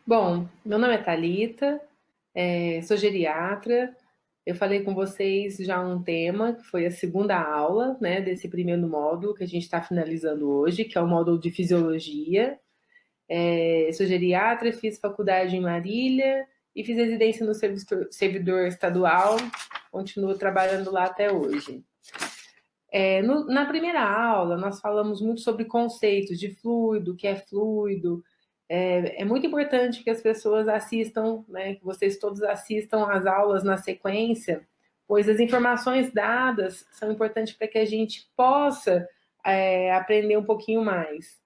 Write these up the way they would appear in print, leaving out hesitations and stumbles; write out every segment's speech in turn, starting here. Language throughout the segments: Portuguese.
Bom, meu nome é Thalita, sou geriatra. Eu falei com vocês já um tema, que foi a segunda aula, né, desse primeiro módulo que a gente está finalizando hoje, que é o módulo de fisiologia. Sou geriatra, fiz faculdade em Marília e fiz residência no servidor estadual, continuo trabalhando lá até hoje. Na primeira aula, nós falamos muito sobre conceitos de fluido, o que é fluido. É muito importante que as pessoas assistam, né, que vocês todos assistam às aulas na sequência, pois as informações dadas são importantes para que a gente possa aprender um pouquinho mais.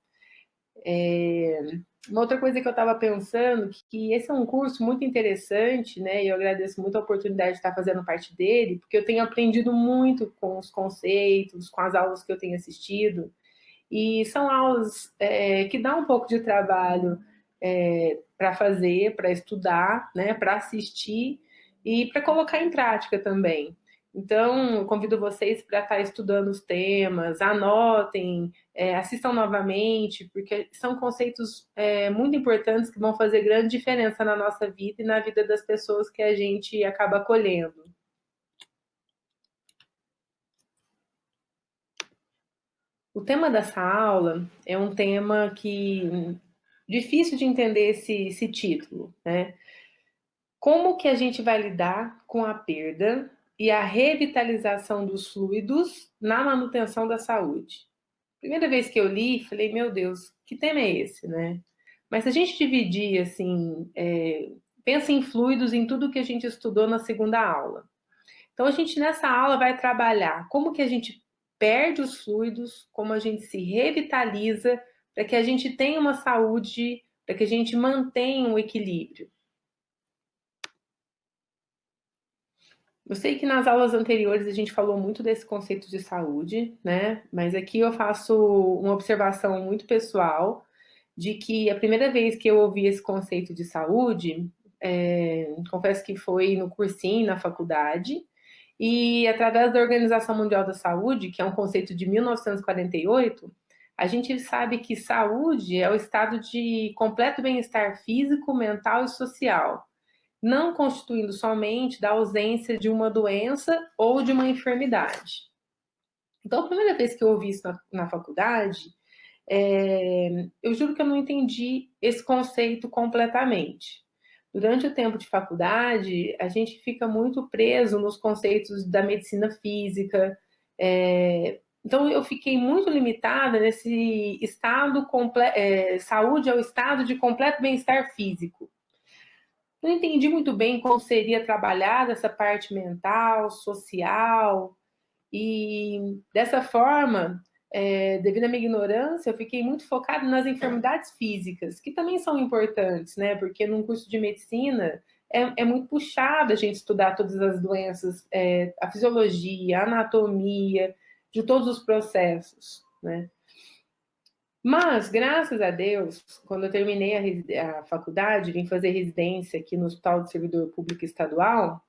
Uma outra coisa que eu estava pensando, que esse é um curso muito interessante, né? E eu agradeço muito a oportunidade de estar fazendo parte dele, porque eu tenho aprendido muito com os conceitos, com as aulas que eu tenho assistido. E são aulas que dá um pouco de trabalho para fazer, para estudar, né? Para assistir e para colocar em prática também. Então, eu convido vocês para estar estudando os temas, anotem, assistam novamente, porque são conceitos muito importantes que vão fazer grande diferença na nossa vida e na vida das pessoas que a gente acaba acolhendo. O tema dessa aula é um tema que difícil de entender esse título, né? Como que a gente vai lidar com a perda e a revitalização dos fluidos na manutenção da saúde? Primeira vez que eu li, falei, meu Deus, que tema é esse, né? Mas se a gente dividir, assim, pensa em fluidos em tudo que a gente estudou na segunda aula. Então, a gente nessa aula vai trabalhar como que a gente perde os fluidos, como a gente se revitaliza, para que a gente tenha uma saúde, para que a gente mantenha um equilíbrio. Eu sei que nas aulas anteriores a gente falou muito desse conceito de saúde, né? Mas aqui eu faço uma observação muito pessoal de que a primeira vez que eu ouvi esse conceito de saúde, confesso que foi no cursinho, na faculdade, e através da Organização Mundial da Saúde, que é um conceito de 1948, a gente sabe que saúde é o estado de completo bem-estar físico, mental e social, não constituindo somente da ausência de uma doença ou de uma enfermidade. Então, a primeira vez que eu ouvi isso na faculdade, eu juro que eu não entendi esse conceito completamente. Durante o tempo de faculdade, a gente fica muito preso nos conceitos da medicina física. Então, eu fiquei muito limitada nesse estado saúde é o estado de completo bem-estar físico. Não entendi muito bem como seria trabalhar essa parte mental, social, e dessa forma, devido à minha ignorância, eu fiquei muito focada nas enfermidades físicas, que também são importantes, né? Porque num curso de medicina é muito puxado a gente estudar todas as doenças, a fisiologia, a anatomia, de todos os processos, né? Mas, graças a Deus, quando eu terminei a faculdade, vim fazer residência aqui no Hospital do Servidor Público Estadual,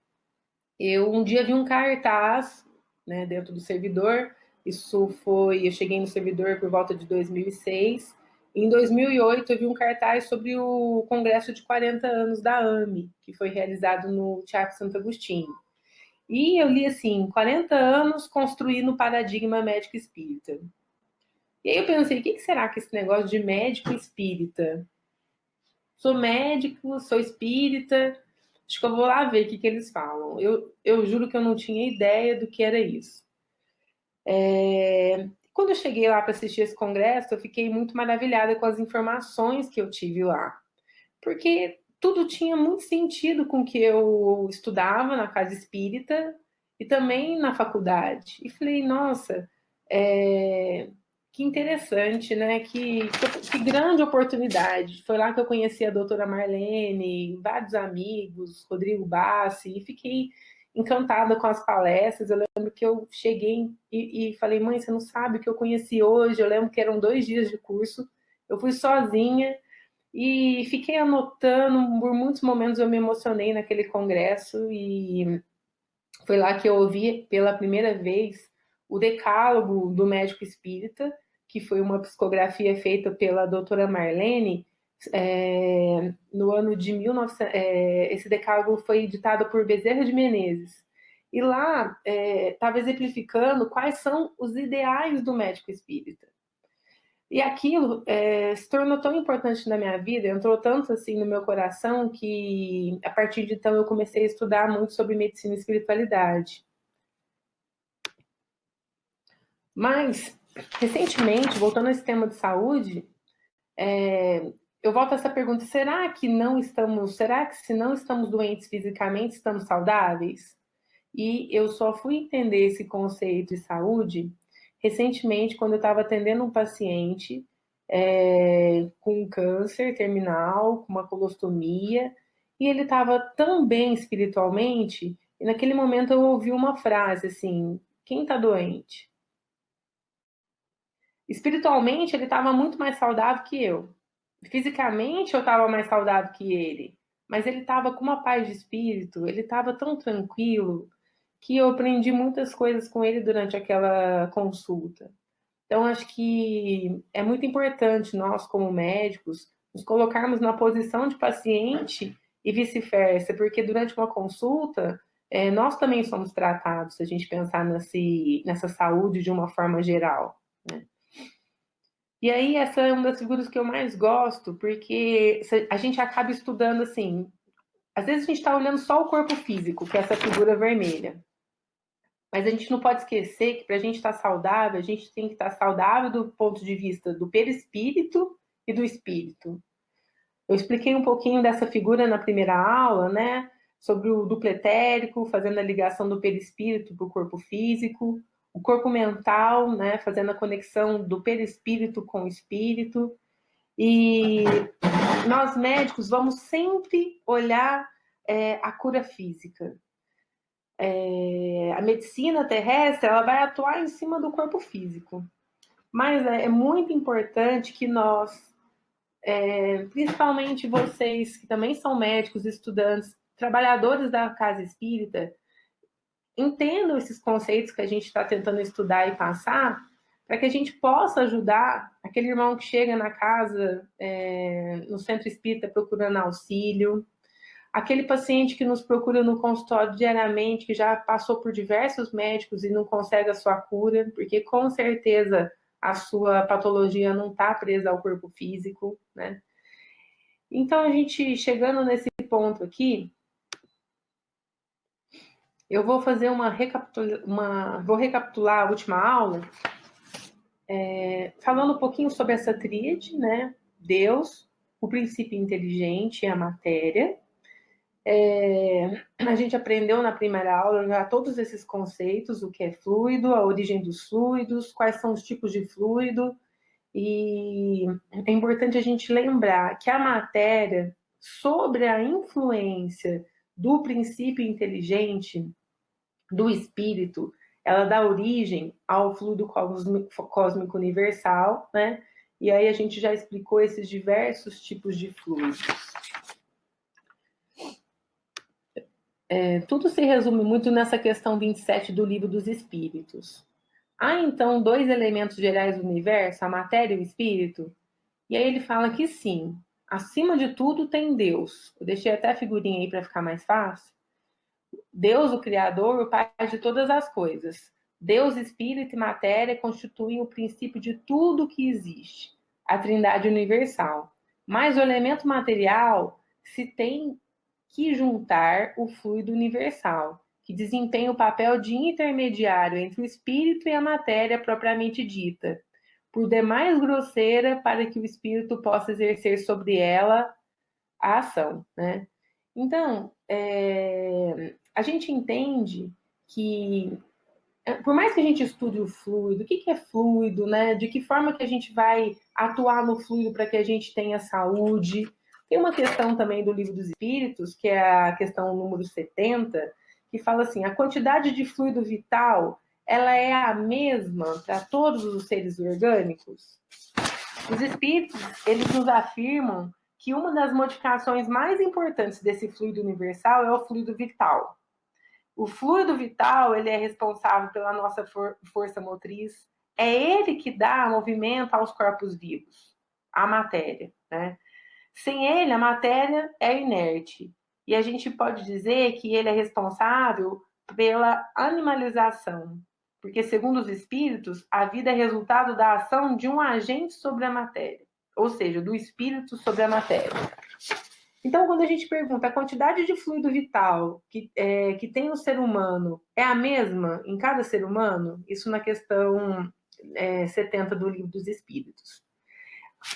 eu um dia vi um cartaz, né, dentro do servidor. Eu cheguei no servidor por volta de 2006. Em 2008, eu vi um cartaz sobre o congresso de 40 anos da AME, que foi realizado no Teatro Santo Agostinho. E eu li assim, 40 anos construindo o paradigma médico espírita. E aí eu pensei, o que será que esse negócio de médico espírita? Sou médico, sou espírita, acho que eu vou lá ver o que eles falam. Eu juro que eu não tinha ideia do que era isso. Quando eu cheguei lá para assistir esse congresso, eu fiquei muito maravilhada com as informações que eu tive lá. Porque tudo tinha muito sentido com o que eu estudava na casa espírita e também na faculdade. E falei, nossa, que interessante, né? Que grande oportunidade. Foi lá que eu conheci a doutora Marlene, vários amigos, Rodrigo Bassi, e fiquei encantada com as palestras. Eu lembro que eu cheguei e falei, mãe, você não sabe o que eu conheci hoje? Eu lembro que eram 2 dias de curso, eu fui sozinha e fiquei anotando. Por muitos momentos eu me emocionei naquele congresso e foi lá que eu ouvi pela primeira vez o decálogo do médico espírita, que foi uma psicografia feita pela doutora Marlene, no ano de 1900, esse decálogo foi editado por Bezerra de Menezes. E lá estava exemplificando quais são os ideais do médico espírita. E aquilo se tornou tão importante na minha vida, entrou tanto assim no meu coração, que a partir de então eu comecei a estudar muito sobre medicina e espiritualidade. Mas, recentemente, voltando a esse tema de saúde, eu volto a essa pergunta: será que se não estamos doentes fisicamente, estamos saudáveis? E eu só fui entender esse conceito de saúde recentemente, quando eu estava atendendo um paciente com câncer terminal, com uma colostomia, e ele estava tão bem espiritualmente, e naquele momento eu ouvi uma frase assim: quem está doente? Espiritualmente, ele estava muito mais saudável que eu. Fisicamente, eu estava mais saudável que ele. Mas ele estava com uma paz de espírito, ele estava tão tranquilo, que eu aprendi muitas coisas com ele durante aquela consulta. Então, acho que é muito importante nós, como médicos, nos colocarmos na posição de paciente e vice-versa, porque durante uma consulta, nós também somos tratados, se a gente pensar nessa saúde de uma forma geral, né? E aí, essa é uma das figuras que eu mais gosto, porque a gente acaba estudando assim. Às vezes a gente está olhando só o corpo físico, que é essa figura vermelha. Mas a gente não pode esquecer que para a gente estar saudável, a gente tem que estar saudável do ponto de vista do perispírito e do espírito. Eu expliquei um pouquinho dessa figura na primeira aula, né? Sobre o duplo etérico, fazendo a ligação do perispírito para o corpo físico, o corpo mental, né? Fazendo a conexão do perispírito com o espírito. E nós médicos vamos sempre olhar a cura física. A medicina terrestre ela vai atuar em cima do corpo físico, mas é muito importante que nós, principalmente vocês que também são médicos, estudantes, trabalhadores da casa espírita, entendam esses conceitos que a gente está tentando estudar e passar, para que a gente possa ajudar aquele irmão que chega na casa, no centro espírita procurando auxílio, aquele paciente que nos procura no consultório diariamente, que já passou por diversos médicos e não consegue a sua cura, porque com certeza a sua patologia não está presa ao corpo físico, né? Então, a gente chegando nesse ponto aqui, eu vou fazer vou recapitular a última aula, falando um pouquinho sobre essa tríade, né? Deus, o princípio inteligente e a matéria. A gente aprendeu na primeira aula já todos esses conceitos, o que é fluido, a origem dos fluidos, quais são os tipos de fluido, e é importante a gente lembrar que a matéria, sobre a influência do princípio inteligente, do espírito, ela dá origem ao fluido cósmico universal, né? E aí a gente já explicou esses diversos tipos de fluidos. Tudo se resume muito nessa questão 27 do Livro dos Espíritos. Há, então, dois elementos gerais do universo, a matéria e o espírito? E aí ele fala que sim, acima de tudo tem Deus. Eu deixei até a figurinha aí para ficar mais fácil. Deus, o Criador, o Pai de todas as coisas. Deus, espírito e matéria constituem o princípio de tudo que existe, a trindade universal. Mas o elemento material se tem que juntar o fluido universal, que desempenha o papel de intermediário entre o espírito e a matéria propriamente dita, por demais grosseira para que o espírito possa exercer sobre ela a ação, né? Então, a gente entende que, por mais que a gente estude o fluido, o que é fluido, né? De que forma que a gente vai atuar no fluido para que a gente tenha saúde. Tem uma questão também do Livro dos Espíritos, que é a questão número 70, que fala assim: a quantidade de fluido vital, ela é a mesma para todos os seres orgânicos? Os espíritos, eles nos afirmam que uma das modificações mais importantes desse fluido universal é o fluido vital. O fluido vital, ele é responsável pela nossa força motriz, é ele que dá movimento aos corpos vivos, à matéria, né? Sem ele, a matéria é inerte. E a gente pode dizer que ele é responsável pela animalização, porque, segundo os espíritos, a vida é resultado da ação de um agente sobre a matéria, ou seja, do espírito sobre a matéria. Então, quando a gente pergunta a quantidade de fluido vital que tem o ser humano é a mesma em cada ser humano, isso na questão 70 do Livro dos Espíritos.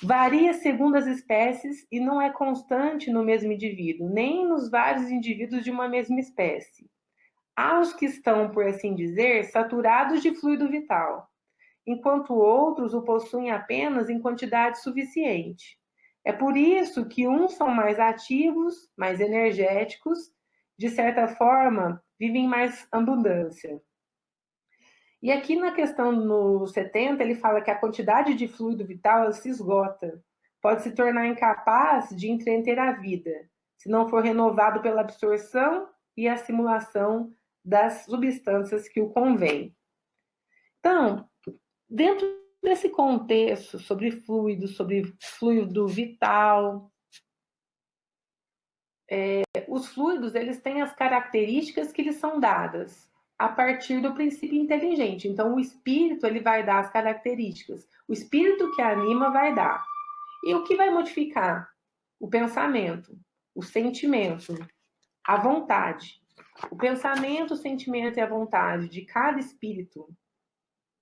Varia segundo as espécies e não é constante no mesmo indivíduo, nem nos vários indivíduos de uma mesma espécie. Há os que estão, por assim dizer, saturados de fluido vital, enquanto outros o possuem apenas em quantidade suficiente. É por isso que uns são mais ativos, mais energéticos, de certa forma, vivem mais abundância. E aqui na questão no 70, ele fala que a quantidade de fluido vital se esgota, pode se tornar incapaz de entreter a vida, se não for renovado pela absorção e assimilação das substâncias que o convém. Então, dentro desse contexto sobre fluido vital, os fluidos eles têm as características que lhes são dadas a partir do princípio inteligente. Então, o espírito ele vai dar as características. O espírito que anima vai dar. E o que vai modificar? O pensamento, o sentimento, a vontade. O pensamento, o sentimento e a vontade de cada espírito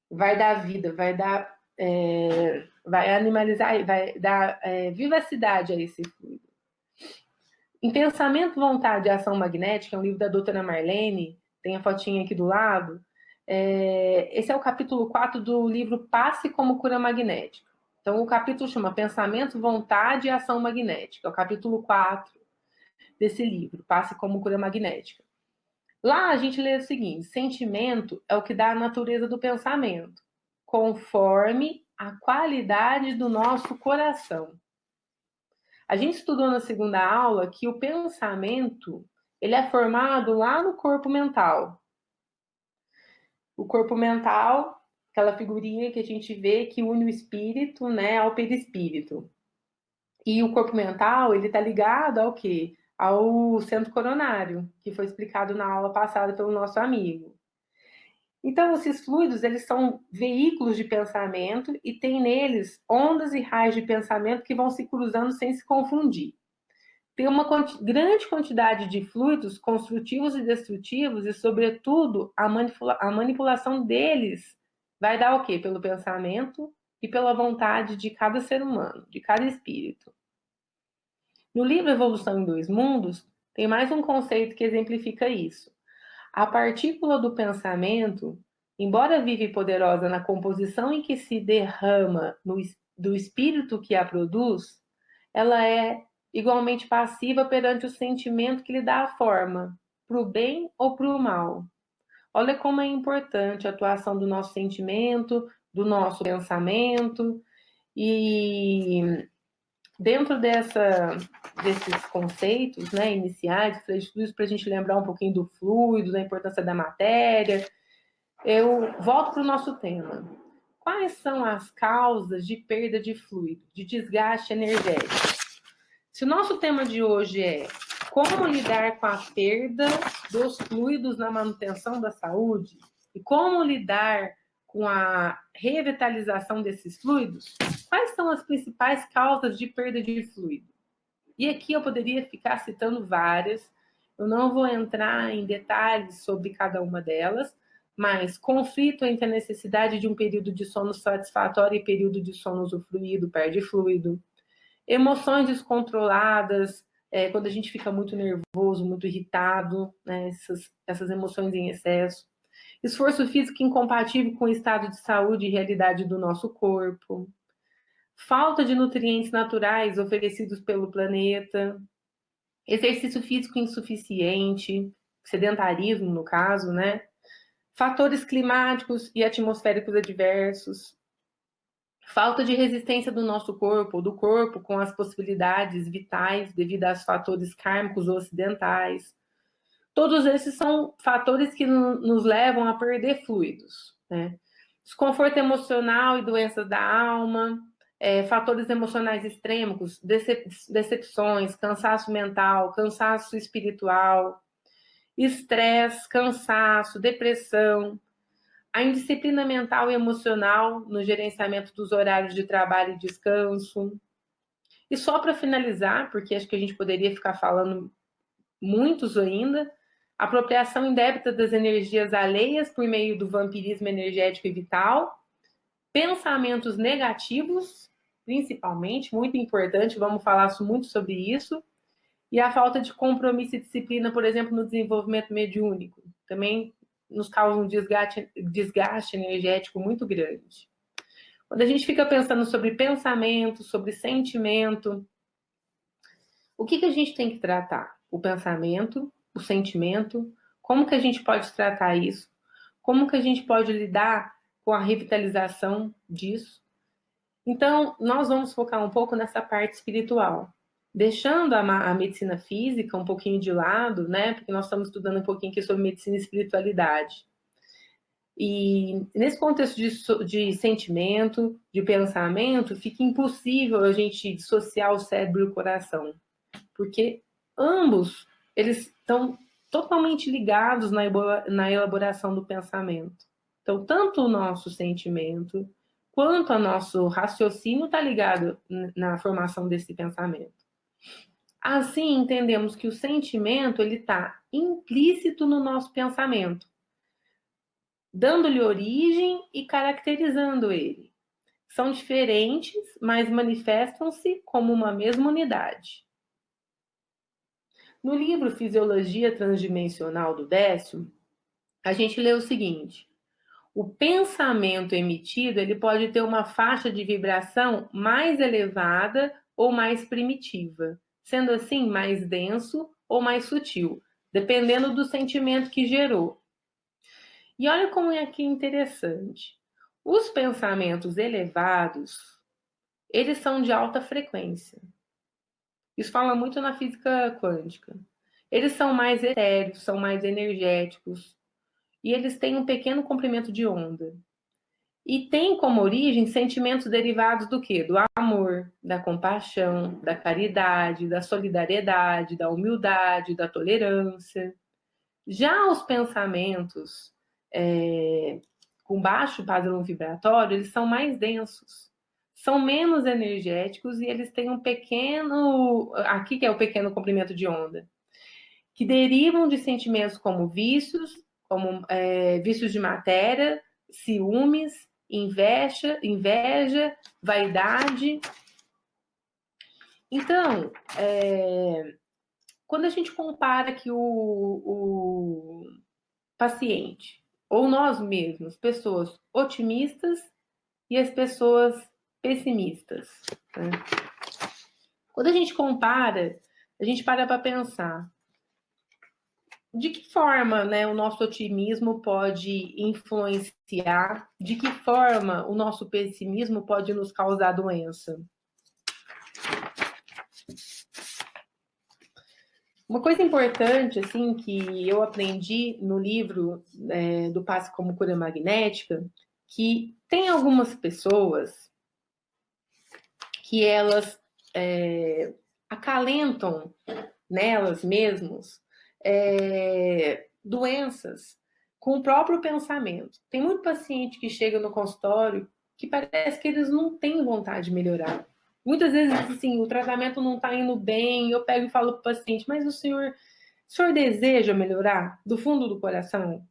vai dar vida, vai animalizar, vai dar vivacidade a esse fluido. Em Pensamento, Vontade e Ação Magnética, é um livro da doutora Marlene, tem a fotinha aqui do lado. Esse é o capítulo 4 do livro Passe como Cura Magnética. Então, o capítulo chama Pensamento, Vontade e Ação Magnética. É o capítulo 4 desse livro, Passe como Cura Magnética. Lá a gente lê o seguinte: sentimento é o que dá a natureza do pensamento, conforme a qualidade do nosso coração. A gente estudou na segunda aula que o pensamento ele é formado lá no corpo mental. O corpo mental, aquela figurinha que a gente vê que une o espírito, né, ao perispírito. E o corpo mental, ele está ligado ao quê? Ao centro coronário, que foi explicado na aula passada pelo nosso amigo. Então, esses fluidos, eles são veículos de pensamento e tem neles ondas e raios de pensamento que vão se cruzando sem se confundir. Tem uma grande quantidade de fluidos construtivos e destrutivos e, sobretudo, a manipulação deles vai dar o quê? Pelo pensamento e pela vontade de cada ser humano, de cada espírito. No livro Evolução em Dois Mundos, tem mais um conceito que exemplifica isso. A partícula do pensamento, embora viva e poderosa na composição em que se derrama do espírito que a produz, ela é igualmente passiva perante o sentimento que lhe dá a forma, para o bem ou para o mal. Olha como é importante a atuação do nosso sentimento, do nosso pensamento, e dentro desses conceitos, né, iniciais, para a gente lembrar um pouquinho do fluido, da importância da matéria, eu volto para o nosso tema. Quais são as causas de perda de fluido, de desgaste energético? Se o nosso tema de hoje é como lidar com a perda dos fluidos na manutenção da saúde e como lidar com a revitalização desses fluidos, quais são as principais causas de perda de fluido? E aqui eu poderia ficar citando várias, eu não vou entrar em detalhes sobre cada uma delas, mas conflito entre a necessidade de um período de sono satisfatório e período de sono usufruído, perde fluido. Emoções descontroladas, quando a gente fica muito nervoso, muito irritado, né, essas emoções em excesso. Esforço físico incompatível com o estado de saúde e realidade do nosso corpo. Falta de nutrientes naturais oferecidos pelo planeta. Exercício físico insuficiente, sedentarismo no caso, né? Fatores climáticos e atmosféricos adversos. Falta de resistência do nosso corpo, ou do corpo, com as possibilidades vitais devido aos fatores kármicos ou ocidentais. Todos esses são fatores que nos levam a perder fluidos, né? Desconforto emocional e doenças da alma, fatores emocionais extremos, decepções, cansaço mental, cansaço espiritual, estresse, cansaço, depressão, a indisciplina mental e emocional no gerenciamento dos horários de trabalho e descanso. E só para finalizar, porque acho que a gente poderia ficar falando muitos ainda, apropriação indébita das energias alheias por meio do vampirismo energético e vital, pensamentos negativos, principalmente, muito importante, vamos falar muito sobre isso, e a falta de compromisso e disciplina, por exemplo, no desenvolvimento mediúnico, também nos causa um desgaste energético muito grande. Quando a gente fica pensando sobre pensamento, sobre sentimento, o que a gente tem que tratar? O pensamento, o sentimento, como que a gente pode tratar isso? Como que a gente pode lidar com a revitalização disso? Então, nós vamos focar um pouco nessa parte espiritual, deixando a medicina física um pouquinho de lado, né? Porque nós estamos estudando um pouquinho aqui sobre medicina e espiritualidade. E nesse contexto de sentimento, de pensamento, fica impossível a gente dissociar o cérebro e o coração, porque ambos eles estão totalmente ligados na elaboração do pensamento. Então, tanto o nosso sentimento quanto o nosso raciocínio está ligado na formação desse pensamento. Assim, entendemos que o sentimento ele está implícito no nosso pensamento, dando-lhe origem e caracterizando ele. São diferentes, mas manifestam-se como uma mesma unidade. No livro Fisiologia Transdimensional do Décio, a gente lê o seguinte: o pensamento emitido ele pode ter uma faixa de vibração mais elevada ou mais primitiva, sendo assim mais denso ou mais sutil, dependendo do sentimento que gerou. E olha como é aqui interessante. Os pensamentos elevados, eles são de alta frequência. Isso fala muito na física quântica. Eles são mais etéreos, são mais energéticos, e eles têm um pequeno comprimento de onda. E tem como origem sentimentos derivados do quê? Do amor, da compaixão, da caridade, da solidariedade, da humildade, da tolerância. Já os pensamentos com baixo padrão vibratório, eles são mais densos, são menos energéticos e eles têm um pequeno, aqui que é o pequeno comprimento de onda, que derivam de sentimentos como vícios de matéria, ciúmes, inveja, vaidade. Então, quando a gente compara que o paciente, ou nós mesmos, pessoas otimistas e as pessoas pessimistas, né? Quando a gente compara, a gente para pensar de que forma, né, o nosso otimismo pode influenciar, de que forma o nosso pessimismo pode nos causar doença. Uma coisa importante, assim, que eu aprendi no livro do Passe como Cura Magnética, que tem algumas pessoas que elas acalentam nelas mesmas doenças com o próprio pensamento. Tem muito paciente que chega no consultório que parece que eles não têm vontade de melhorar. Muitas vezes, assim, o tratamento não está indo bem, eu pego e falo para o paciente, mas o senhor deseja melhorar do fundo do coração?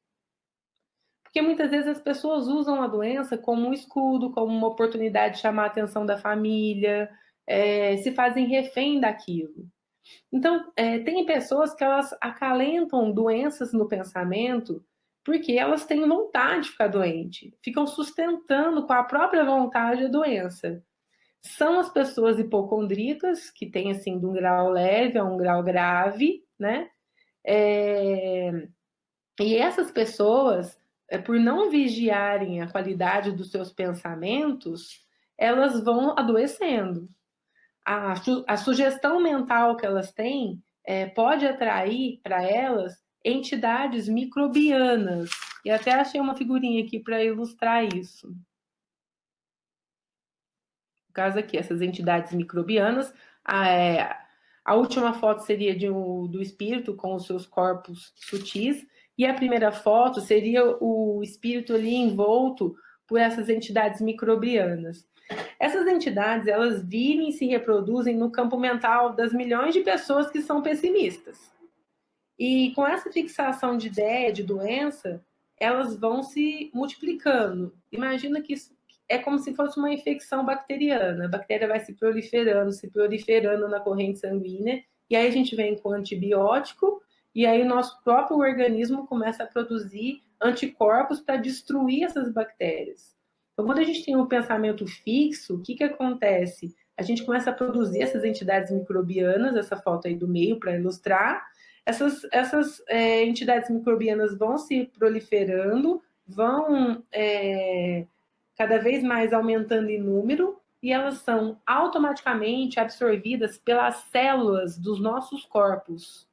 Porque muitas vezes as pessoas usam a doença como um escudo, como uma oportunidade de chamar a atenção da família, se fazem refém daquilo. Então, tem pessoas que elas acalentam doenças no pensamento porque elas têm vontade de ficar doente, ficam sustentando com a própria vontade a doença. São as pessoas hipocondríacas, que têm, assim, de um grau leve a um grau grave, né? E essas pessoas, por não vigiarem a qualidade dos seus pensamentos, elas vão adoecendo. A sugestão mental que elas têm pode atrair para elas entidades microbianas. E até achei uma figurinha aqui para ilustrar isso. No caso aqui, essas entidades microbianas, a última foto seria do espírito com os seus corpos sutis, e a primeira foto seria o espírito ali envolto por essas entidades microbianas. Essas entidades, elas vivem e se reproduzem no campo mental das milhões de pessoas que são pessimistas. E com essa fixação de ideia, de doença, elas vão se multiplicando. Imagina que isso é como se fosse uma infecção bacteriana. A bactéria vai se proliferando na corrente sanguínea, e aí a gente vem com antibiótico, e aí o nosso próprio organismo começa a produzir anticorpos para destruir essas bactérias. Então, quando a gente tem um pensamento fixo, o que acontece? A gente começa a produzir essas entidades microbianas, essa foto aí do meio para ilustrar. Essas entidades microbianas vão se proliferando, vão cada vez mais aumentando em número, e elas são automaticamente absorvidas pelas células dos nossos corpos,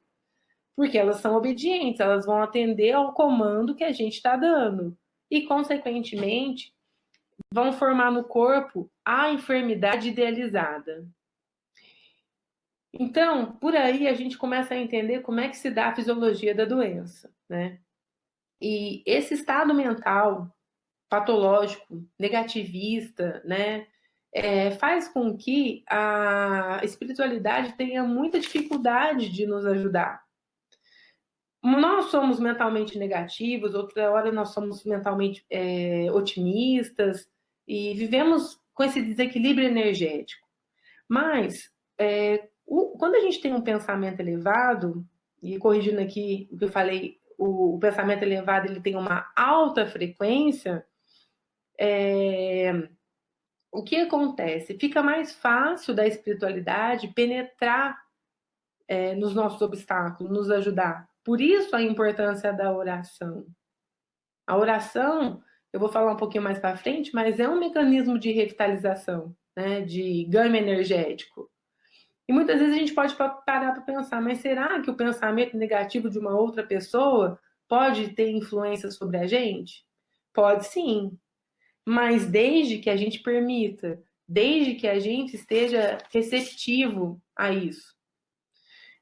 porque elas são obedientes, elas vão atender ao comando que a gente está dando, e, consequentemente, vão formar no corpo a enfermidade idealizada. Então, por aí a gente começa a entender como é que se dá a fisiologia da doença, né? E esse estado mental patológico, negativista, né, faz com que a espiritualidade tenha muita dificuldade de nos ajudar. Nós somos mentalmente negativos, outra hora nós somos mentalmente otimistas, e vivemos com esse desequilíbrio energético. Mas, quando a gente tem um pensamento elevado, e corrigindo aqui o que eu falei, o pensamento elevado ele tem uma alta frequência, o que acontece? Fica mais fácil da espiritualidade penetrar nos nossos obstáculos, nos ajudar. Por isso a importância da oração. A oração, eu vou falar um pouquinho mais para frente, mas é um mecanismo de revitalização, né, de ganho energético. E muitas vezes a gente pode parar para pensar, mas será que o pensamento negativo de uma outra pessoa pode ter influência sobre a gente? Pode sim, mas desde que a gente permita, desde que a gente esteja receptivo a isso.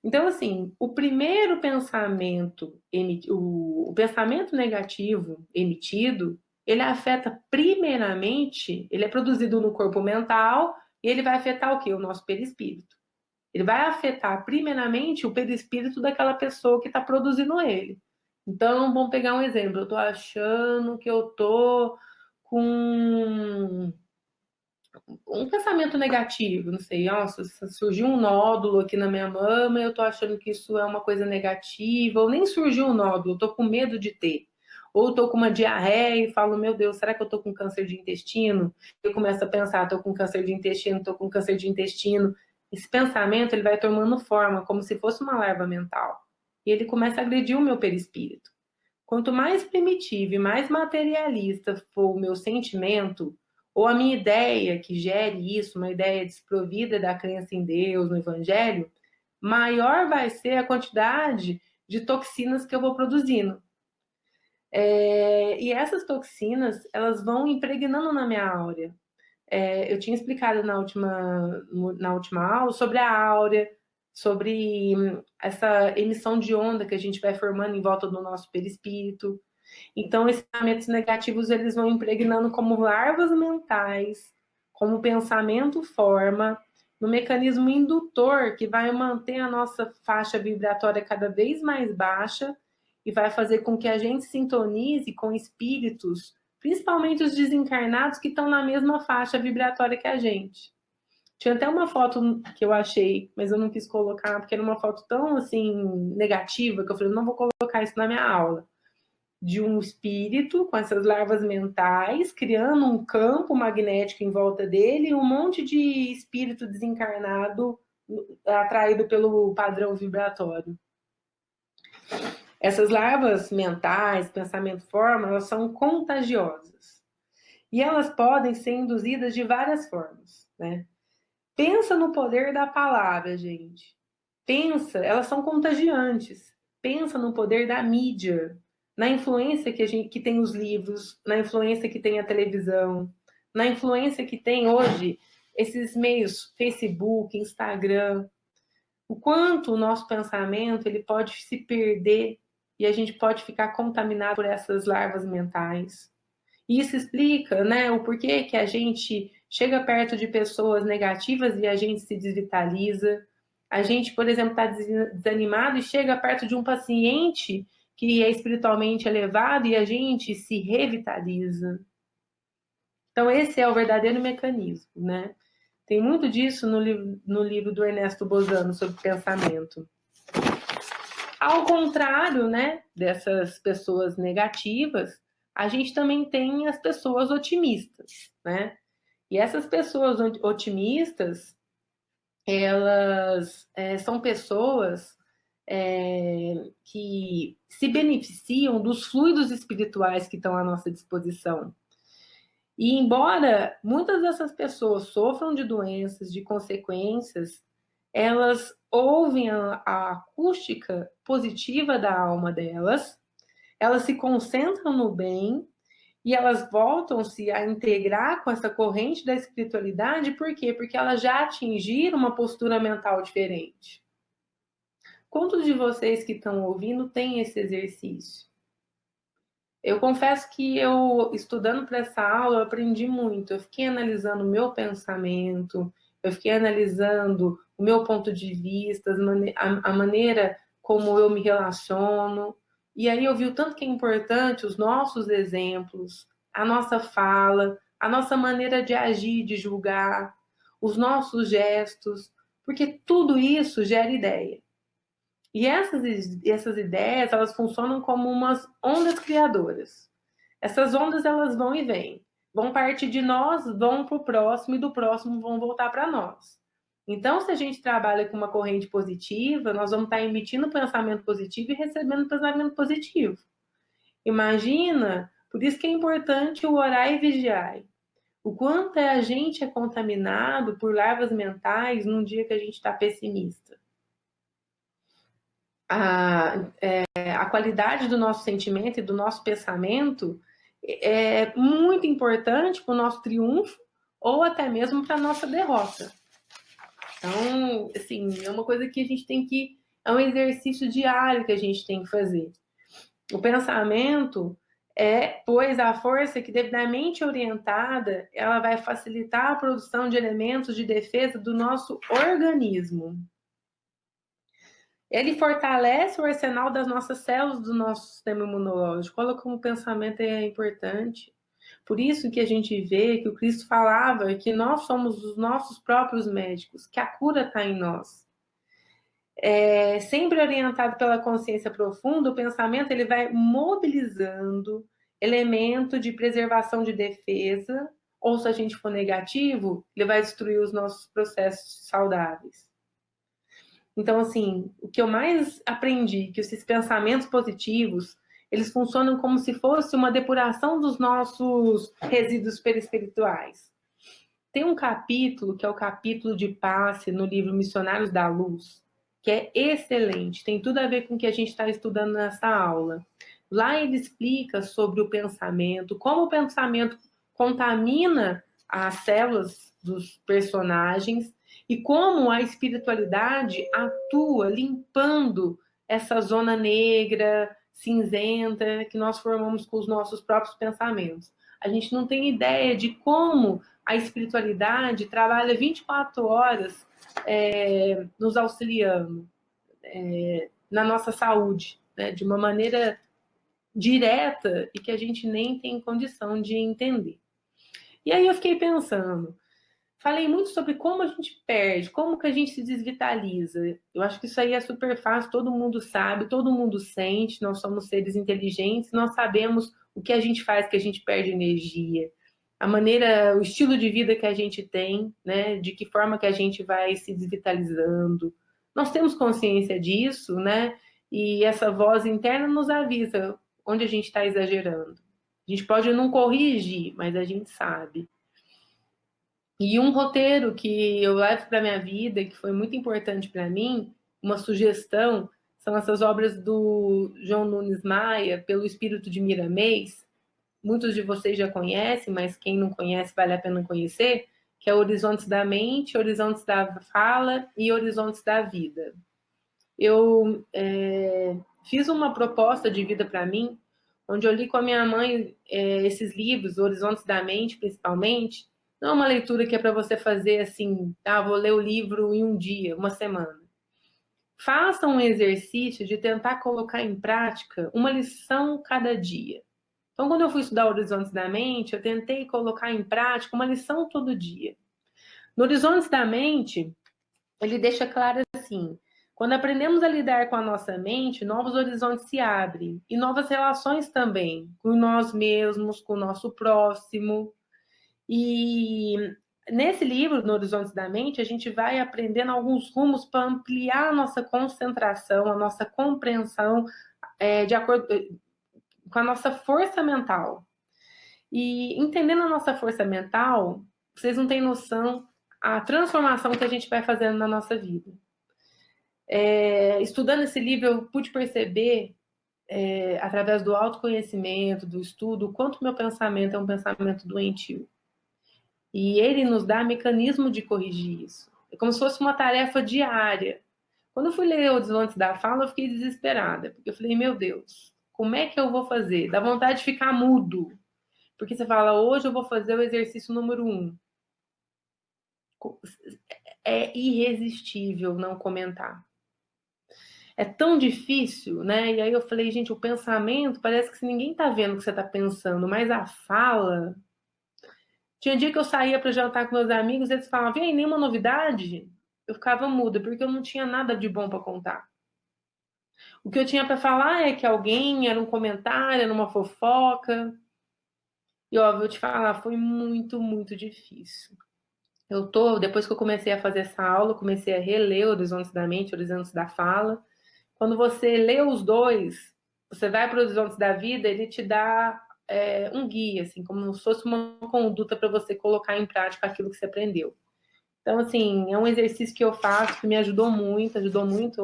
Então, assim, o primeiro pensamento, o pensamento negativo emitido, ele afeta primeiramente, ele é produzido no corpo mental e ele vai afetar o quê? O nosso perispírito. Ele vai afetar primeiramente o perispírito daquela pessoa que está produzindo ele. Então, vamos pegar um exemplo. Eu estou achando que eu estou com um pensamento negativo, não sei, nossa, surgiu um nódulo aqui na minha mama, eu tô achando que isso é uma coisa negativa, ou nem surgiu um nódulo, eu tô com medo de ter. Ou tô com uma diarreia e falo, meu Deus, será que eu tô com câncer de intestino? Eu começo a pensar, tô com câncer de intestino, tô com câncer de intestino. Esse pensamento, ele vai tomando forma, como se fosse uma larva mental. E ele começa a agredir o meu perispírito. Quanto mais primitivo e mais materialista for o meu sentimento, ou a minha ideia que gere isso, uma ideia desprovida da crença em Deus, no Evangelho, maior vai ser a quantidade de toxinas que eu vou produzindo. E essas toxinas, elas vão impregnando na minha áurea. Eu tinha explicado na última aula sobre a áurea, sobre essa emissão de onda que a gente vai formando em volta do nosso perispírito. Então, esses pensamentos negativos, eles vão impregnando como larvas mentais, como pensamento forma, no mecanismo indutor que vai manter a nossa faixa vibratória cada vez mais baixa e vai fazer com que a gente sintonize com espíritos, principalmente os desencarnados que estão na mesma faixa vibratória que a gente. Tinha até uma foto que eu achei, mas eu não quis colocar, porque era uma foto tão, assim, negativa, que eu falei, não vou colocar isso na minha aula. De um espírito com essas larvas mentais, criando um campo magnético em volta dele e um monte de espírito desencarnado atraído pelo padrão vibratório. Essas larvas mentais, pensamento forma, elas são contagiosas. E elas podem ser induzidas de várias formas, né? Pensa no poder da palavra, gente. Pensa, elas são contagiantes. Pensa no poder da mídia, na influência que tem os livros, na influência que tem a televisão, na influência que tem hoje esses meios, Facebook, Instagram, o quanto o nosso pensamento ele pode se perder e a gente pode ficar contaminado por essas larvas mentais. E isso explica, né, o porquê que a gente chega perto de pessoas negativas e a gente se desvitaliza. A gente, por exemplo, está desanimado e chega perto de um paciente que é espiritualmente elevado e a gente se revitaliza. Então, esse é o verdadeiro mecanismo, né? Tem muito disso no livro do Ernesto Bozano sobre pensamento. Ao contrário, né, dessas pessoas negativas, a gente também tem as pessoas otimistas, né? E essas pessoas otimistas, elas são pessoas que se beneficiam dos fluidos espirituais que estão à nossa disposição. E embora muitas dessas pessoas sofram de doenças, de consequências, elas ouvem a acústica positiva da alma delas, elas se concentram no bem e elas voltam-se a integrar com essa corrente da espiritualidade, por quê? Porque elas já atingiram uma postura mental diferente. Quantos de vocês que estão ouvindo têm esse exercício? Eu confesso que eu, estudando para essa aula, eu aprendi muito. Eu fiquei analisando o meu pensamento, eu fiquei analisando o meu ponto de vista, a maneira como eu me relaciono. E aí eu vi o tanto que é importante os nossos exemplos, a nossa fala, a nossa maneira de agir, de julgar, os nossos gestos, porque tudo isso gera ideia. E essas ideias, elas funcionam como umas ondas criadoras. Essas ondas, elas vão e vêm. Vão partir de nós, vão para o próximo, e do próximo vão voltar para nós. Então, se a gente trabalha com uma corrente positiva, nós vamos estar emitindo pensamento positivo e recebendo pensamento positivo. Imagina, por isso que é importante o orar e vigiar. O quanto a gente é contaminado por larvas mentais num dia que a gente está pessimista. A qualidade do nosso sentimento e do nosso pensamento é muito importante para o nosso triunfo ou até mesmo para a nossa derrota. Então, assim, é uma coisa que a gente tem que... É um exercício diário que a gente tem que fazer. O pensamento pois, a força que, devidamente orientada, ela vai facilitar a produção de elementos de defesa do nosso organismo. Ele fortalece o arsenal das nossas células, do nosso sistema imunológico. Olha como o pensamento é importante. Por isso que a gente vê que o Cristo falava que nós somos os nossos próprios médicos, que a cura está em nós. Sempre orientado pela consciência profunda, o pensamento ele vai mobilizando elemento de preservação de defesa, ou se a gente for negativo, ele vai destruir os nossos processos saudáveis. Então, assim, o que eu mais aprendi, que esses pensamentos positivos, eles funcionam como se fosse uma depuração dos nossos resíduos perispirituais. Tem um capítulo, que é o capítulo de passe, no livro Missionários da Luz, que é excelente, tem tudo a ver com o que a gente está estudando nessa aula. Lá ele explica sobre o pensamento, como o pensamento contamina as células dos personagens, e como a espiritualidade atua limpando essa zona negra, cinzenta, que nós formamos com os nossos próprios pensamentos. A gente não tem ideia de como a espiritualidade trabalha 24 horas nos auxiliando na nossa saúde, né, de uma maneira direta e que a gente nem tem condição de entender. E aí eu fiquei pensando, falei muito sobre como a gente perde, como que a gente se desvitaliza. Eu acho que isso aí é super fácil, todo mundo sabe, todo mundo sente, nós somos seres inteligentes, nós sabemos o que a gente faz que a gente perde energia, a maneira, o estilo de vida que a gente tem, né, de que forma que a gente vai se desvitalizando. Nós temos consciência disso, né, e essa voz interna nos avisa onde a gente está exagerando. A gente pode não corrigir, mas a gente sabe. E um roteiro que eu levo para minha vida, que foi muito importante para mim, uma sugestão, são essas obras do João Nunes Maia, Pelo Espírito de Miramês. Muitos de vocês já conhecem, mas quem não conhece vale a pena conhecer. que é Horizontes da Mente, Horizontes da Fala e Horizontes da Vida. Eu fiz uma proposta de vida para mim, onde eu li com a minha mãe esses livros, Horizontes da Mente, principalmente. Não é uma leitura que é para você fazer assim, vou ler o livro em um dia, uma semana. Faça um exercício de tentar colocar em prática uma lição cada dia. Então, quando eu fui estudar Horizontes da Mente, eu tentei colocar em prática uma lição todo dia. No Horizontes da Mente, ele deixa claro assim: quando aprendemos a lidar com a nossa mente, novos horizontes se abrem e novas relações também, com nós mesmos, com o nosso próximo. E nesse livro, no Horizontes da Mente, a gente vai aprendendo alguns rumos para ampliar a nossa concentração, a nossa compreensão de acordo com a nossa força mental. E entendendo a nossa força mental, vocês não têm noção a transformação que a gente vai fazendo na nossa vida. Estudando esse livro, eu pude perceber, através do autoconhecimento, do estudo, o quanto meu pensamento é um pensamento doentio. E ele nos dá mecanismo de corrigir isso. É como se fosse uma tarefa diária. Quando eu fui ler Horizontes da Fala, eu fiquei desesperada, porque eu falei, meu Deus, como é que eu vou fazer? Dá vontade de ficar mudo. Porque você fala, hoje eu vou fazer o exercício número 1. É irresistível não comentar. É tão difícil, né? E aí eu falei, gente, o pensamento, parece que ninguém tá vendo o que você tá pensando, mas a fala... Tinha dia que eu saía para jantar com meus amigos, eles falavam, e aí, nenhuma novidade? Eu ficava muda, porque eu não tinha nada de bom para contar. O que eu tinha para falar é que alguém era um comentário, era uma fofoca. E, ó, vou te falar, foi muito, muito difícil. Depois que eu comecei a fazer essa aula, eu comecei a reler Horizontes da Mente, Horizontes da Fala. Quando você lê os dois, você vai para o Horizontes da Vida, ele te dá um guia, assim, como se fosse uma conduta para você colocar em prática aquilo que você aprendeu. Então, assim, é um exercício que eu faço que me ajudou muito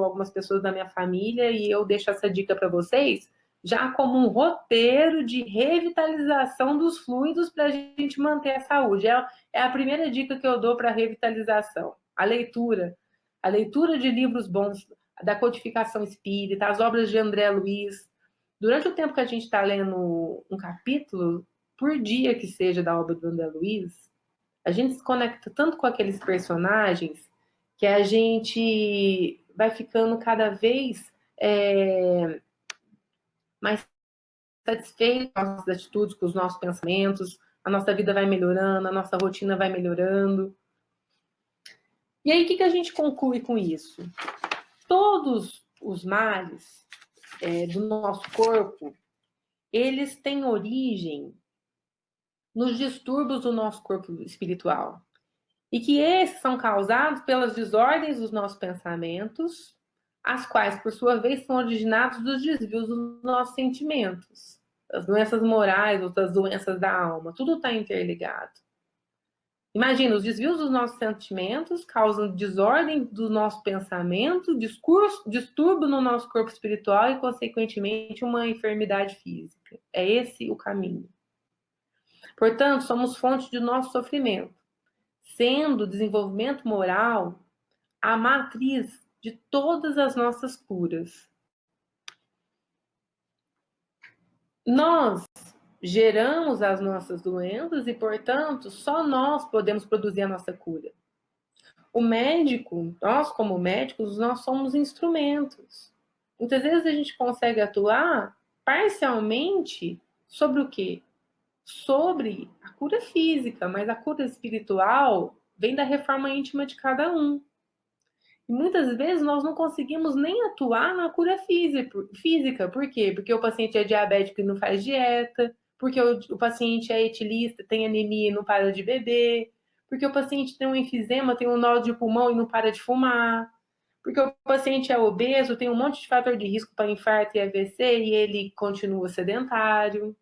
algumas pessoas da minha família, e eu deixo essa dica para vocês, já como um roteiro de revitalização dos fluidos para a gente manter a saúde. É a primeira dica que eu dou para revitalização. A leitura de livros bons, da codificação espírita, as obras de André Luiz. Durante o tempo que a gente está lendo um capítulo, por dia que seja da obra do André Luiz, a gente se conecta tanto com aqueles personagens que a gente vai ficando cada vez mais satisfeito com as nossas atitudes, com os nossos pensamentos, a nossa vida vai melhorando, a nossa rotina vai melhorando. E aí, o que a gente conclui com isso? Todos os males do nosso corpo, eles têm origem nos distúrbios do nosso corpo espiritual. E que esses são causados pelas desordens dos nossos pensamentos, as quais, por sua vez, são originados dos desvios dos nossos sentimentos, das doenças morais ou das doenças da alma. Tudo está interligado. Imagina, os desvios dos nossos sentimentos causam desordem do nosso pensamento, distúrbio no nosso corpo espiritual e, consequentemente, uma enfermidade física. É esse o caminho. Portanto, somos fonte de nosso sofrimento, sendo o desenvolvimento moral a matriz de todas as nossas curas. Nós geramos as nossas doenças e, portanto, só nós podemos produzir a nossa cura. O médico, nós como médicos, nós somos instrumentos. Muitas vezes a gente consegue atuar parcialmente sobre o quê? Sobre a cura física, mas a cura espiritual vem da reforma íntima de cada um. E muitas vezes nós não conseguimos nem atuar na cura física. Por quê? Porque o paciente é diabético e não faz dieta, porque o paciente é etilista, tem anemia e não para de beber, porque o paciente tem um enfisema, tem um nó de pulmão e não para de fumar, porque o paciente é obeso, tem um monte de fator de risco para infarto e AVC e ele continua sedentário.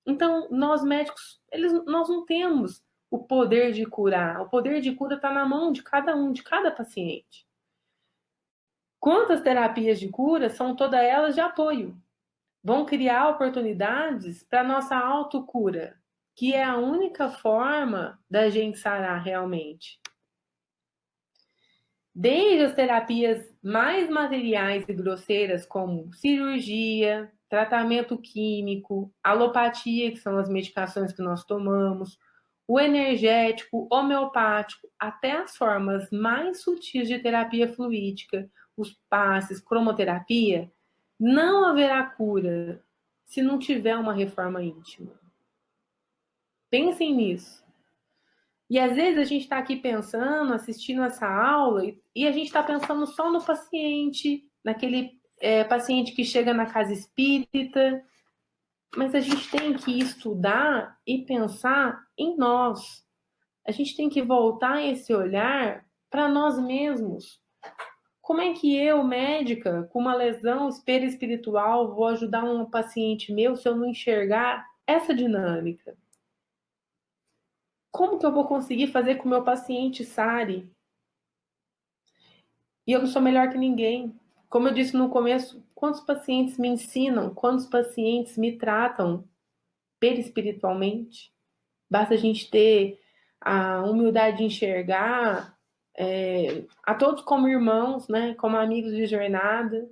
Então, nós médicos, nós não temos o poder de curar. O poder de cura está na mão de cada um, de cada paciente. Quantas terapias de cura são todas elas de apoio? Vão criar oportunidades para a nossa autocura. que é a única forma da gente sarar realmente. Desde as terapias mais materiais e grosseiras, como cirurgia, tratamento químico, alopatia, que são as medicações que nós tomamos, o energético, homeopático, até as formas mais sutis de terapia fluídica, os passes, cromoterapia, não haverá cura se não tiver uma reforma íntima. Pensem nisso. E às vezes a gente está aqui pensando, assistindo essa aula, e a gente está pensando só no paciente, naquele paciente que chega na casa espírita, mas a gente tem que estudar e pensar em nós. A gente tem que voltar esse olhar para nós mesmos. Como é que eu, médica, com uma lesão espiritual, vou ajudar um paciente meu se eu não enxergar essa dinâmica? Como que eu vou conseguir fazer com o meu paciente sare? E eu não sou melhor que ninguém. Como eu disse no começo, quantos pacientes me ensinam, quantos pacientes me tratam perispiritualmente? Basta a gente ter a humildade de enxergar a todos como irmãos, né? Como amigos de jornada.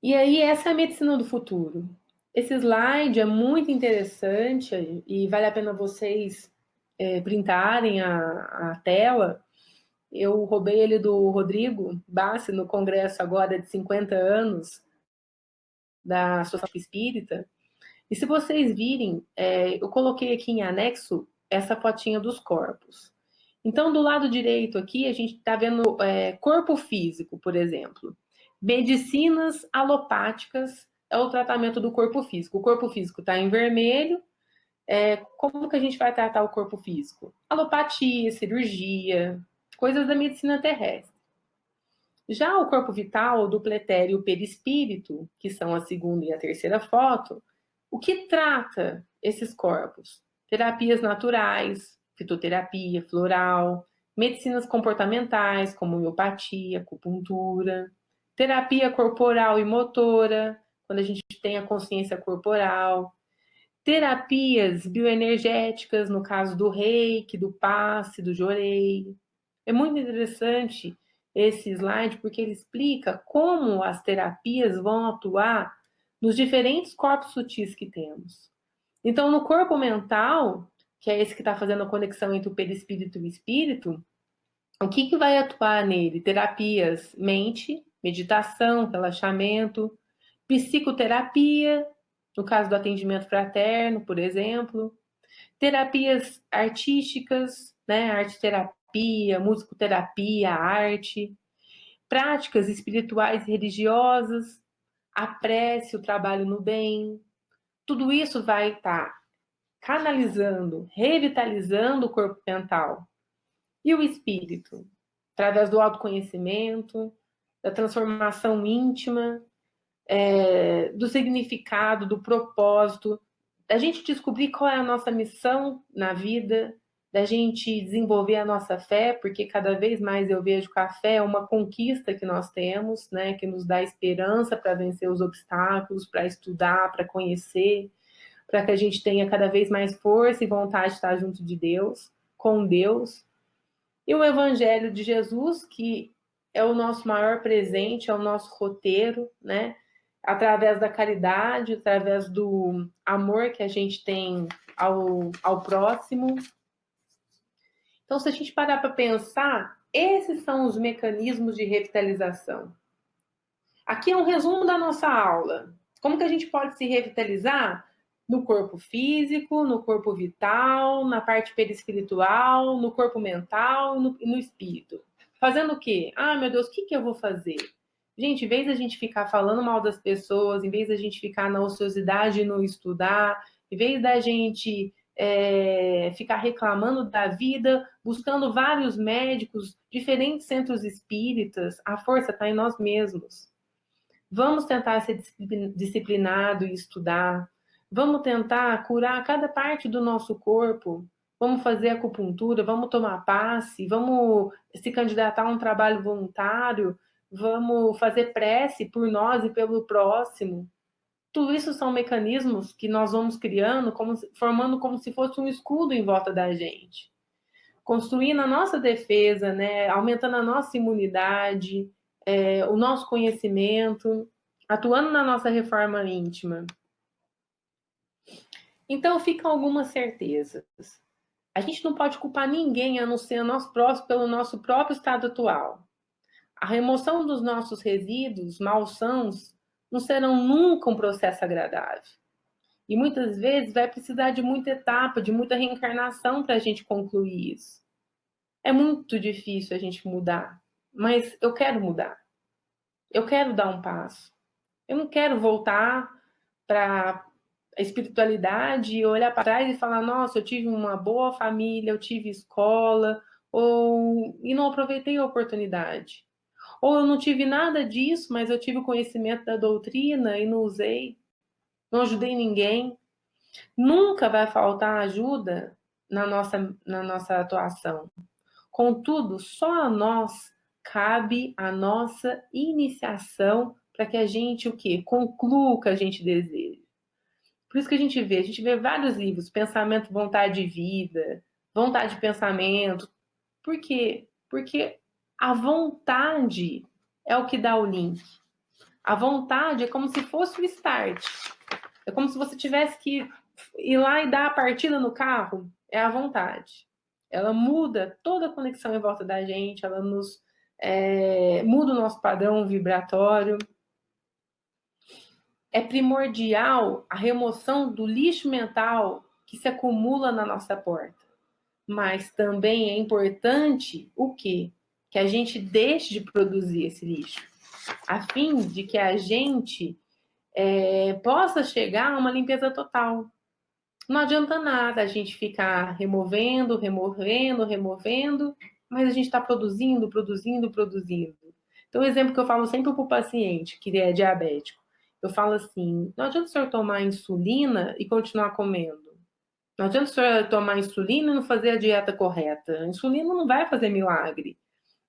E aí, essa é a medicina do futuro. Esse slide é muito interessante e vale a pena vocês printarem a tela. Eu roubei ele do Rodrigo Bassi no congresso agora de 50 anos da Sociedade Espírita. E se vocês virem, eu coloquei aqui em anexo essa fotinha dos corpos. Então, do lado direito aqui, a gente está vendo corpo físico, por exemplo. Medicinas alopáticas é o tratamento do corpo físico. O corpo físico está em vermelho. Como que a gente vai tratar o corpo físico? Alopatia, cirurgia, coisas da medicina terrestre. Já o corpo vital, o dupletério e o perispírito, que são a segunda e a terceira foto, o que trata esses corpos? Terapias naturais, fitoterapia, floral, medicinas comportamentais, como homeopatia, acupuntura, terapia corporal e motora, quando a gente tem a consciência corporal, terapias bioenergéticas, no caso do reiki, do passe, do jorei. É muito interessante esse slide porque ele explica como as terapias vão atuar nos diferentes corpos sutis que temos. Então, no corpo mental, que é esse que está fazendo a conexão entre o perispírito e o espírito, o que vai atuar nele? Terapias mente, meditação, relaxamento, psicoterapia, no caso do atendimento fraterno, por exemplo, terapias artísticas, né? Arte-terapia, musicoterapia, arte, práticas espirituais e religiosas, a prece, o trabalho no bem. Tudo isso vai estar canalizando, revitalizando o corpo mental. E o espírito? Através do autoconhecimento, da transformação íntima, do significado, do propósito, da gente descobrir qual é a nossa missão na vida, da gente desenvolver a nossa fé, porque cada vez mais eu vejo que a fé é uma conquista que nós temos, né, que nos dá esperança para vencer os obstáculos, para estudar, para conhecer, para que a gente tenha cada vez mais força e vontade de estar junto de Deus, com Deus. E o Evangelho de Jesus, que é o nosso maior presente, é o nosso roteiro, né? Através da caridade, através do amor que a gente tem ao próximo. Então, se a gente parar para pensar, esses são os mecanismos de revitalização. Aqui é um resumo da nossa aula. Como que a gente pode se revitalizar? No corpo físico, no corpo vital, na parte perispiritual, no corpo mental e no espírito. Fazendo o quê? Ah, meu Deus, o que eu vou fazer? Gente, em vez da gente ficar falando mal das pessoas, em vez da gente ficar na ociosidade e não estudar, em vez da gente ficar reclamando da vida, buscando vários médicos, diferentes centros espíritas, a força está em nós mesmos. Vamos tentar ser disciplinado e estudar. Vamos tentar curar cada parte do nosso corpo. Vamos fazer acupuntura, vamos tomar passe, vamos se candidatar a um trabalho voluntário, vamos fazer prece por nós e pelo próximo. Tudo isso são mecanismos que nós vamos criando, formando como se fosse um escudo em volta da gente, construindo a nossa defesa, né? Aumentando a nossa imunidade, o nosso conhecimento, atuando na nossa reforma íntima. Então, ficam algumas certezas. A gente não pode culpar ninguém, a não ser nós próprios, pelo nosso próprio estado atual. A remoção dos nossos resíduos malsãos não serão nunca um processo agradável. E muitas vezes vai precisar de muita etapa, de muita reencarnação para a gente concluir isso. É muito difícil a gente mudar, mas eu quero mudar. Eu quero dar um passo. Eu não quero voltar para a espiritualidade e olhar para trás e falar: nossa, eu tive uma boa família, eu tive escola, e não aproveitei a oportunidade. Ou eu não tive nada disso, mas eu tive o conhecimento da doutrina e não usei, não ajudei ninguém. Nunca vai faltar ajuda na nossa atuação. Contudo, só a nós cabe a nossa iniciação para que a gente o quê? Conclua o que a gente deseja. Por isso que a gente vê vários livros, Pensamento, Vontade e Vida, Vontade de Pensamento. Por quê? Porque a vontade é o que dá o link. A vontade é como se fosse o start. É como se você tivesse que ir lá e dar a partida no carro. É a vontade. Ela muda toda a conexão em volta da gente, ela nos muda o nosso padrão vibratório. É primordial a remoção do lixo mental que se acumula na nossa porta. Mas também é importante o quê? Que a gente deixe de produzir esse lixo, a fim de que a gente possa chegar a uma limpeza total. Não adianta nada a gente ficar removendo, mas a gente está produzindo. Então, o exemplo que eu falo sempre para o paciente, que é diabético, eu falo assim: não adianta o senhor tomar insulina e continuar comendo. Não adianta o senhor tomar insulina e não fazer a dieta correta. A insulina não vai fazer milagre.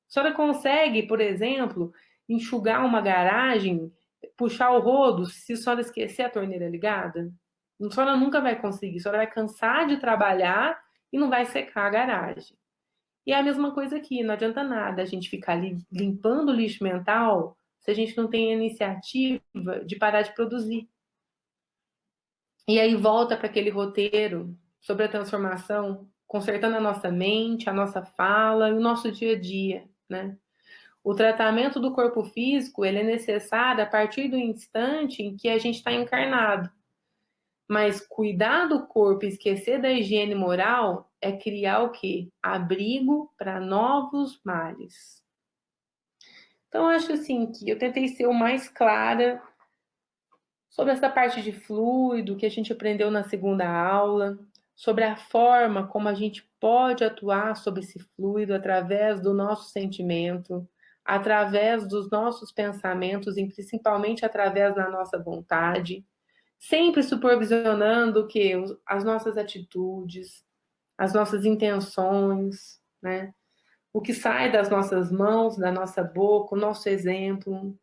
A senhora consegue, por exemplo, enxugar uma garagem, puxar o rodo, se a senhora esquecer a torneira ligada? A senhora nunca vai conseguir. A senhora vai cansar de trabalhar e não vai secar a garagem. E é a mesma coisa aqui. Não adianta nada a gente ficar limpando o lixo mental se a gente não tem a iniciativa de parar de produzir. E aí volta para aquele roteiro sobre a transformação, consertando a nossa mente, a nossa fala e o nosso dia a dia, né? O tratamento do corpo físico, ele é necessário a partir do instante em que a gente está encarnado. Mas cuidar do corpo e esquecer da higiene moral é criar o quê? Abrigo para novos males. Então, eu acho assim que eu tentei ser o mais clara sobre essa parte de fluido que a gente aprendeu na segunda aula, sobre a forma como a gente pode atuar sobre esse fluido através do nosso sentimento, através dos nossos pensamentos e principalmente através da nossa vontade, sempre supervisionando o que as nossas atitudes, as nossas intenções, né? O que sai das nossas mãos, da nossa boca, o nosso exemplo.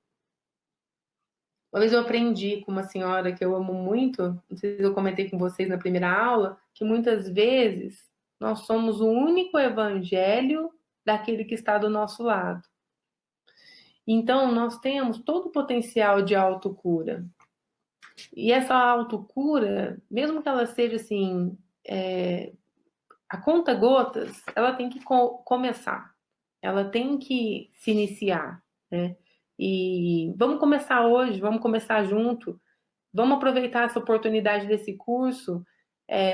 Uma vez eu aprendi com uma senhora que eu amo muito, não sei se eu comentei com vocês na primeira aula, que muitas vezes nós somos o único evangelho daquele que está do nosso lado. Então, nós temos todo o potencial de autocura. E essa autocura, mesmo que ela seja assim, a conta gotas, ela tem que começar. Ela tem que se iniciar, né? E vamos começar hoje, vamos começar junto. Vamos aproveitar essa oportunidade desse curso.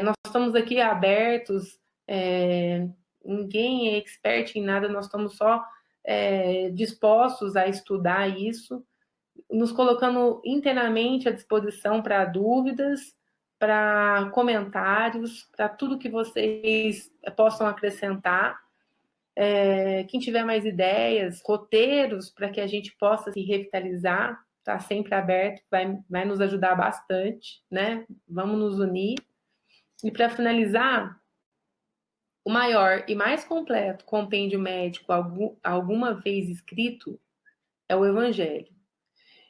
Nós estamos aqui abertos, ninguém é expert em nada, nós estamos só dispostos a estudar isso, nos colocando inteiramente à disposição para dúvidas, para comentários, para tudo que vocês possam acrescentar. Quem tiver mais ideias, roteiros para que a gente possa se revitalizar, está sempre aberto, vai nos ajudar bastante, né? Vamos nos unir. E para finalizar, o maior e mais completo compêndio médico alguma vez escrito é o Evangelho.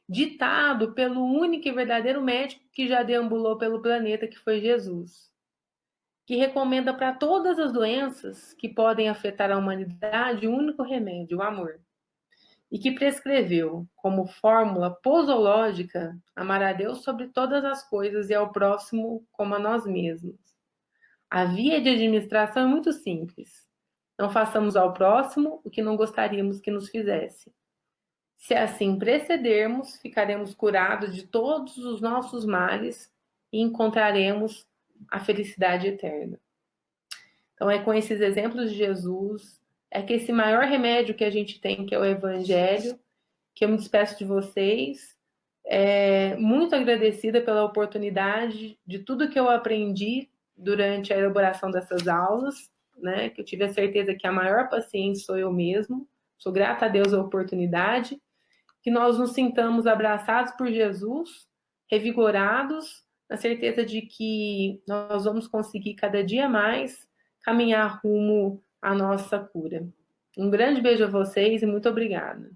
ditado pelo único e verdadeiro médico que já deambulou pelo planeta, que foi Jesus, que recomenda para todas as doenças que podem afetar a humanidade um único remédio, o amor, e que prescreveu, como fórmula posológica, amar a Deus sobre todas as coisas e ao próximo como a nós mesmos. A via de administração é muito simples. Não façamos ao próximo o que não gostaríamos que nos fizesse. Se assim procedermos, ficaremos curados de todos os nossos males e encontraremos a felicidade eterna. Então, é com esses exemplos de Jesus, é que esse maior remédio que a gente tem, que é o Evangelho, que eu me despeço de vocês, muito agradecida pela oportunidade de tudo que eu aprendi durante a elaboração dessas aulas, né? Que eu tive a certeza que a maior paciente sou eu mesmo. Sou grata a Deus a oportunidade, que nós nos sintamos abraçados por Jesus, revigorados, na certeza de que nós vamos conseguir cada dia mais caminhar rumo à nossa cura. Um grande beijo a vocês e muito obrigada.